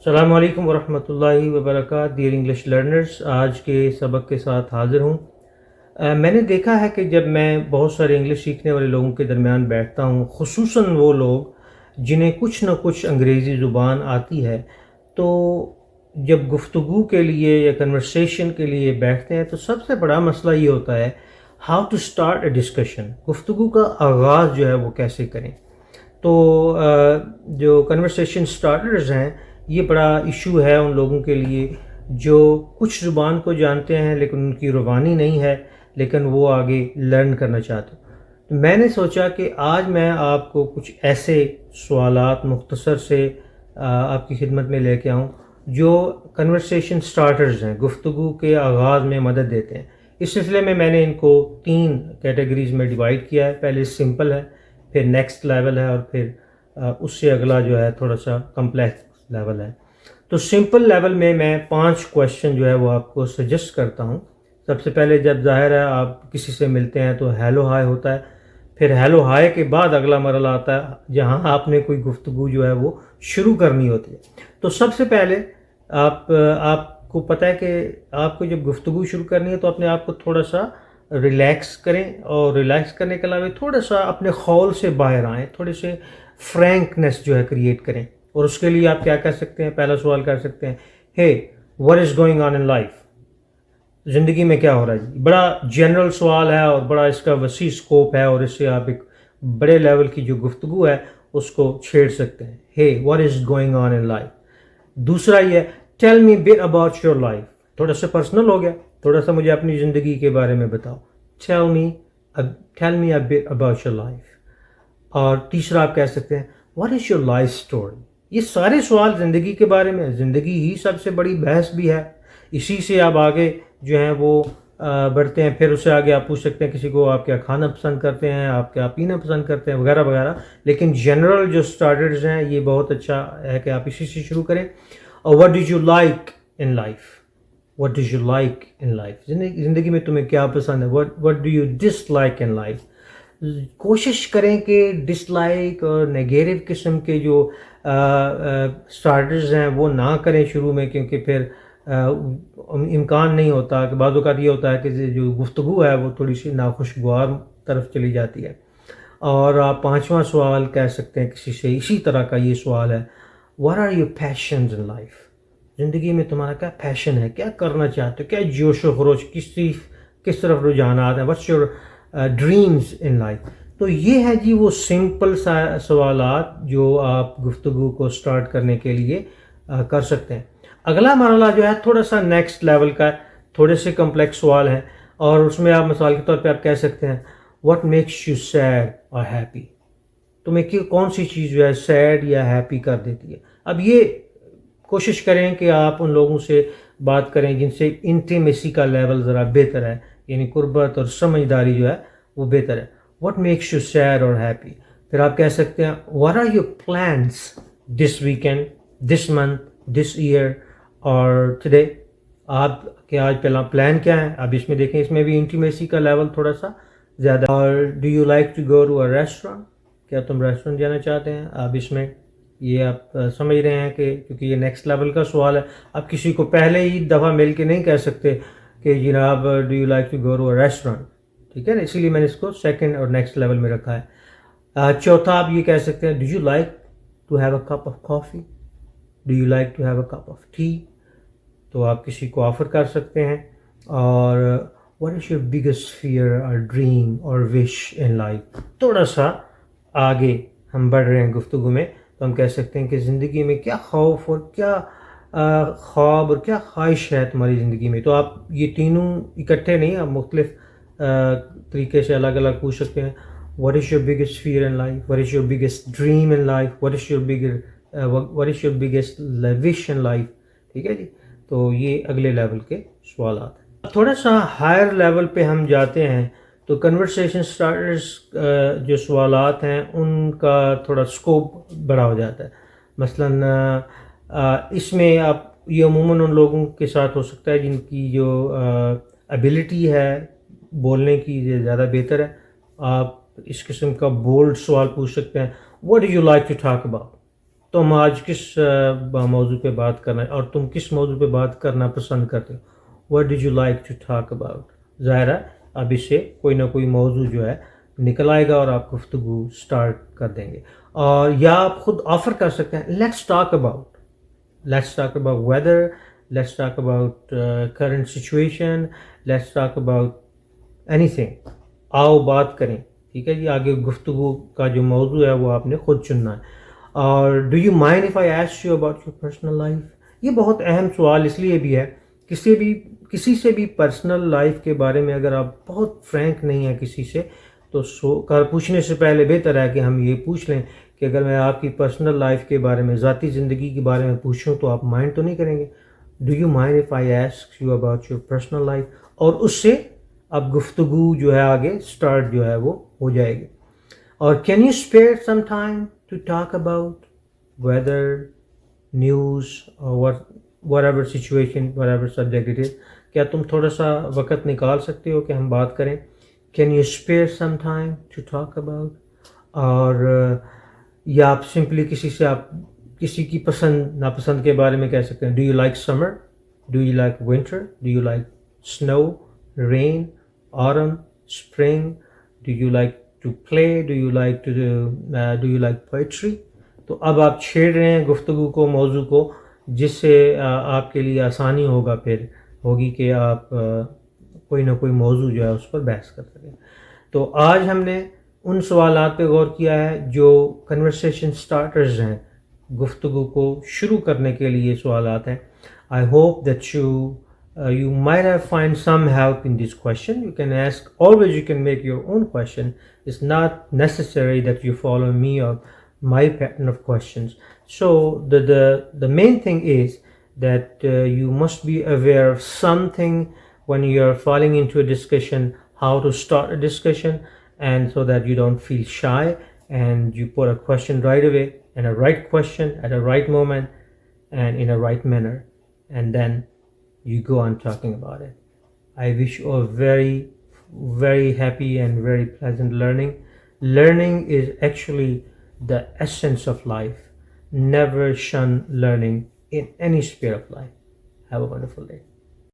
السلام علیکم ورحمۃ اللہ وبرکاتہ ڈیئر انگلش لرنرز، آج کے سبق کے ساتھ حاضر ہوں۔ میں نے دیکھا ہے کہ جب میں بہت سارے انگلش سیکھنے والے لوگوں کے درمیان بیٹھتا ہوں، خصوصاً وہ لوگ جنہیں کچھ نہ کچھ انگریزی زبان آتی ہے، تو جب گفتگو کے لیے یا کنورسیشن کے لیے بیٹھتے ہیں تو سب سے بڑا مسئلہ یہ ہوتا ہے how to start a discussion, گفتگو کا آغاز جو ہے وہ کیسے کریں۔ تو جو کنورسیشن سٹارٹرز ہیں، یہ بڑا ایشو ہے ان لوگوں کے لیے جو کچھ زبان کو جانتے ہیں لیکن ان کی روانی نہیں ہے، لیکن وہ آگے لرن کرنا چاہتے ہیں۔ تو میں نے سوچا کہ آج میں آپ کو کچھ ایسے سوالات مختصر سے آپ کی خدمت میں لے کے آؤں جو کنورسیشن سٹارٹرز ہیں، گفتگو کے آغاز میں مدد دیتے ہیں۔ اس سلسلے میں نے ان کو 3 کیٹیگریز میں ڈیوائڈ کیا ہے۔ پہلے سمپل ہے، پھر نیکسٹ لیول ہے، اور پھر اس سے اگلا جو ہے تھوڑا سا کمپلیکس لیول ہے۔ تو سمپل لیول میں 5 کویشچن جو ہے وہ آپ کو سجیسٹ کرتا ہوں۔ سب سے پہلے جب ظاہر ہے آپ کسی سے ملتے ہیں تو ہیلو ہائے ہوتا ہے، پھر ہیلو ہائے کے بعد اگلا مرحلہ آتا ہے جہاں آپ نے کوئی گفتگو جو ہے وہ شروع کرنی ہوتی ہے۔ تو سب سے پہلے آپ کو پتہ ہے کہ آپ کو جب گفتگو شروع کرنی ہے تو اپنے آپ کو تھوڑا سا ریلیکس کریں، اور ریلیکس کرنے کے علاوہ تھوڑا سا اپنے خول سے باہر آئیں، تھوڑے سے فرینکنیس جو ہے کریٹ کریں۔ اور اس کے لیے آپ کیا کر سکتے ہیں؟ پہلا سوال کر سکتے ہیں، ہے what is going on in life, زندگی میں کیا ہو رہا ہے جی؟ بڑا جنرل سوال ہے اور بڑا اس کا وسیع اسکوپ ہے، اور اس سے آپ ایک بڑے لیول کی جو گفتگو ہے اس کو چھیڑ سکتے ہیں۔ ہے what is going on in life. دوسرا یہ ہے tell me bit about your life, تھوڑا سا پرسنل ہو گیا، تھوڑا سا مجھے اپنی زندگی کے بارے میں بتاؤ۔ Tell me a bit about your life. اور تیسرا آپ کہہ سکتے ہیں what is your life story. یہ سارے سوال زندگی کے بارے میں، زندگی ہی سب سے بڑی بحث بھی ہے، اسی سے آپ آگے جو ہیں وہ بڑھتے ہیں۔ پھر اس سے آگے آپ پوچھ سکتے ہیں کسی کو آپ کیا کھانا پسند کرتے ہیں، آپ کیا پینا پسند کرتے ہیں، وغیرہ وغیرہ۔ لیکن جنرل جو سٹارٹرز ہیں یہ بہت اچھا ہے کہ آپ اسی سے شروع کریں۔ اور what do you like in life, what do you like in life, زندگی میں تمہیں کیا پسند ہے، what do you dislike in life. کوشش کریں کہ ڈس لائک اور نیگیٹو قسم کے جو سٹارٹرز ہیں وہ نہ کریں شروع میں، کیونکہ پھر امکان نہیں ہوتا کہ بعض اوقات یہ ہوتا ہے کہ جو گفتگو ہے وہ تھوڑی سی ناخوشگوار طرف چلی جاتی ہے۔ اور آپ 5واں سوال کہہ سکتے ہیں کسی سے، اسی طرح کا یہ سوال ہے what are your passions in life, زندگی میں تمہارا کیا پیشن ہے، کیا کرنا چاہتے ہو، کیا جوش و خروش، کس طرف رجحانات ہیں، what's your dreams in life. تو یہ ہے جی وہ سمپل سوالات جو آپ گفتگو کو سٹارٹ کرنے کے لیے کر سکتے ہیں۔ اگلا مرحلہ جو ہے تھوڑا سا نیکسٹ لیول کا ہے، تھوڑے سے کمپلیکس سوال ہیں، اور اس میں آپ مثال کے طور پہ آپ کہہ سکتے ہیں واٹ میکس یو سیڈ اور ہیپی، تمہیں کون سی چیز جو ہے سیڈ یا ہیپی کر دیتی ہے۔ اب یہ کوشش کریں کہ آپ ان لوگوں سے بات کریں جن سے انٹیمیسی کا لیول ذرا بہتر ہے، یعنی قربت اور سمجھداری جو ہے وہ بہتر ہے۔ واٹ میکس یو سیڈ اور ہیپی۔ پھر آپ کہہ سکتے ہیں what are your plans this weekend, this month, this year اور ٹوڈے، آپ کے آج پہلا پلان کیا ہے۔ اب اس میں دیکھیں، اس میں بھی انٹیمیسی کا لیول تھوڑا سا زیادہ۔ اور do you like to go to a restaurant, کیا تم ریسٹورینٹ جانا چاہتے ہیں۔ اب اس میں یہ آپ سمجھ رہے ہیں کہ کیونکہ یہ نیکسٹ لیول کا سوال ہے، آپ کسی کو پہلے ہی دفعہ مل کے نہیں کہہ سکتے کہ جناب do you like to go to a restaurant, ٹھیک ہے نا، اسی لیے میں نے اس کو سیکنڈ اور نیکسٹ لیول میں رکھا ہے۔ چوتھا آپ یہ کہہ سکتے ہیں do you like to have a cup of coffee, do you like to have a cup of tea, تو آپ کسی کو آفر کر سکتے ہیں۔ اور what is your biggest fear اور ڈریم اور وش ان لائف۔ تھوڑا سا آگے ہم بڑھ رہے ہیں گفتگو میں، تو ہم کہہ سکتے ہیں کہ زندگی میں کیا خوف اور کیا خواب اور کیا خواہش ہے تمہاری زندگی میں۔ تو آپ یہ تینوں اکٹھے نہیں، آپ مختلف طریقے سے الگ الگ پوچھ سکتے ہیں۔ What is your biggest fear in life, what is your biggest dream in life, what is your biggest wish in life, ٹھیک ہے جی۔ تو یہ اگلے لیول کے سوالات ہیں۔ تھوڑا سا ہائر لیول پہ ہم جاتے ہیں تو کنورسیشن سٹارٹرز جو سوالات ہیں ان کا تھوڑا سکوپ بڑا ہو جاتا ہے۔ مثلاً اس میں آپ یہ عموماً ان لوگوں کے ساتھ ہو سکتا ہے جن کی جو ایبلٹی ہے بولنے کی زیادہ بہتر ہے۔ آپ اس قسم کا بولڈ سوال پوچھ سکتے ہیں what do you like to talk about, تم آج کس موضوع پہ بات کرنا اور تم کس موضوع پہ بات کرنا پسند کرتے ہو. What did you like to talk about؟ ظاہر ہے اب اس سے کوئی نہ کوئی موضوع جو ہے نکل آئے گا اور آپ گفتگو سٹارٹ کر دیں گے. اور یا آپ خود آفر کر سکتے ہیں let's talk about weather, let's talk about current situation, let's talk about any thing. آؤ بات کریں. ٹھیک ہے جی. آگے گفتگو کا جو موضوع ہے وہ آپ نے خود چننا ہے. اور do you mind if I ask you about your personal life? یہ بہت اہم سوال اس لیے بھی ہے کسی سے بھی پرسنل لائف کے بارے میں اگر آپ بہت فرینک نہیں ہیں کسی سے تو پوچھنے سے پہلے بہتر ہے کہ ہم یہ پوچھ لیں کہ اگر میں آپ کی پرسنل لائف کے بارے میں, ذاتی زندگی کے بارے میں پوچھوں تو آپ مائنڈ تو نہیں کریں گے. Do you mind if I ask you about your personal life? اور اس سے اب گفتگو جو ہے آگے سٹارٹ جو ہے وہ ہو جائے گی. اور can you spare some time to talk about weather, news اور whatever situation, whatever subject it is. کیا تم تھوڑا سا وقت نکال سکتے ہو کہ ہم بات کریں؟ Can you spare some time to talk about? اور یا آپ سمپلی کسی کی پسند ناپسند کے بارے میں کہہ سکتے ہیں. Do you like summer? Do you like winter? Do you like snow, rain, autumn, spring? Do you like to play? Do you like poetry? تو اب آپ چھیڑ رہے ہیں گفتگو کو, موضوع کو, جس سے آپ کے لیے آسانی ہوگی کہ آپ کوئی نہ کوئی موضوع جو ہے اس پر بحث کر سکیں. تو آج ہم نے ان سوالات پہ غور کیا ہے جو کنورسیشن سٹارٹرز ہیں, گفتگو کو شروع کرنے کے لیے سوالات ہیں. I hope that you might have find some help in this question. You can ask, always you can make your own question. It's not necessary that you follow me or my pattern of questions. So the main thing is that you must be aware of something when you are falling into a discussion, how to start a discussion, and so that you don't feel shy and you put a question right away, and a right question at a right moment and in a right manner, and then you go on talking about it. I wish you a very, very happy and very pleasant learning. Learning is actually the essence of life. Never shun learning in any sphere of life. Have a wonderful day.